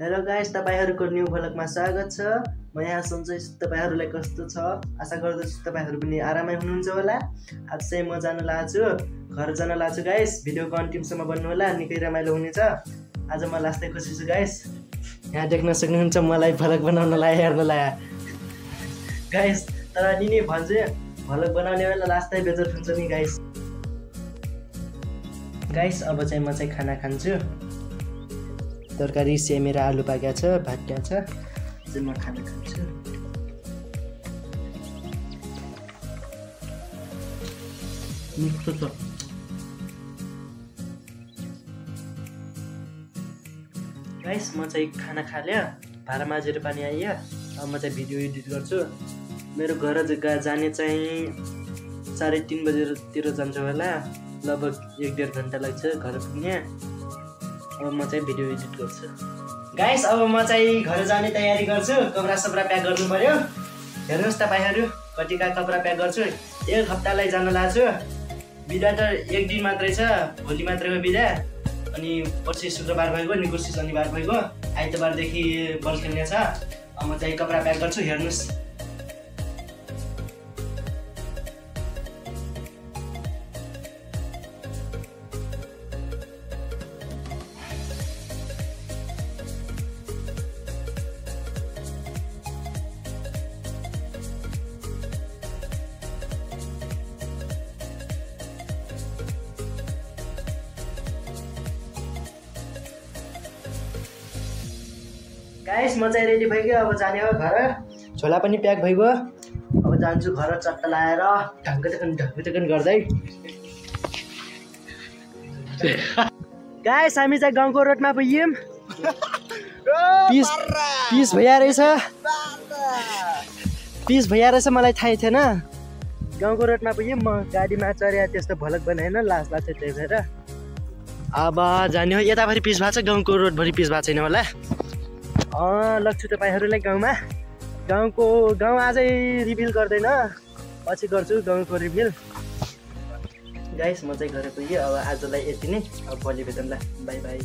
Hello guys, तपाईहरुको new भ्लगमा स्वागत छ। म यहाँ सन्चै तपाईहरुलाई कस्तो छ आशा गर्दछु तपाईहरु पनि आरामै हुनुहुन्छ होला। आज चाहिँ म जान लाग्छु घर जान लाग्छु गाइस। भिडियोको अन्तिमसम्म बन्नु होला, निकै रमाइलो हुनेछ। आज म लास्टै खुसी छु गाइस। यहाँ देख्न सक्नुहुन्छ मलाई भ्लग बनाउनलाई हेर्नलाई गाइस। तर नि भन्छु भ्लग बनाउने बेला लास्टै बेजोर हुन्छ नि गाइस। गाइस अब चाहिँ म चाहिँ खाना खान्छु। तरकारी सेमेरा आलु पाकेको छ, भात छ, चाहिँ म खाना खान्छु। मिठो छ। गाइस म चाहिँ खाना खाल्यो, भाँडा माझेर पानी आइयो। अब म चाहिँ भिडियो एडिट गर्छु। मेरो घर जाने चाहिँ 3:30 बजेतिर जान्छु होला। लगभग 1-1.5 घन्टा लाग्छ घर पुग्ने। अब म चाहिँ भिडियो एडिट गर्छु गाइस। अब म चाहिँ घर जाने तयारी गर्छु। कपडा सपडा प्याक गर्नु पर्यो। हेर्नुहोस् तपाईहरु कतिका कपडा प्याक गर्छु। 1 हप्तालाई जान लाग्छु। बिदा त 1 दिन मात्रै छ, भोलि मात्रै हो बिदा। अनि पर्सि शुक्रबार भइगयो, निकुर्सी शनिबार भइगयो, आइतबारदेखि बल खेल्ने छ। अब म चाहिँ कपडा प्याक गर्छु, हेर्नुहोस्। गाइस म चाहिँ रेडी भइगयो। अब जाने हो घर। झोला पनि प्याक भइगयो। अब जान्छु घर चट्टा लाएर ढङ्गटकन गर्दै। गाइस हामी चाहिँ गाउँको रोडमा पुग्यौँ। पिस भइया रहेछ। पिस भइया रहेछ, मलाई थाहै थिएन। गाउँको रोडमा पुग्यौँ। म गाडीमा चढ्या, त्यस्तो भ्लग बनाएन, लाज लाग्छ त्यही भएर। अब जाने हो। यताभरि पिस भएको छ, गाउँको रोडभरि पिस भएको छैन होला। लग्छु तपाईहरुलाई गाउँमा। गाउँ आजै रिभिल गर्दैन, पछि गर्छु गाउँको रिभिल। गाइस म चाहिँ घर पुगेँ। अब आजलाई यति नै। अब भोलि भेटौँला। By by.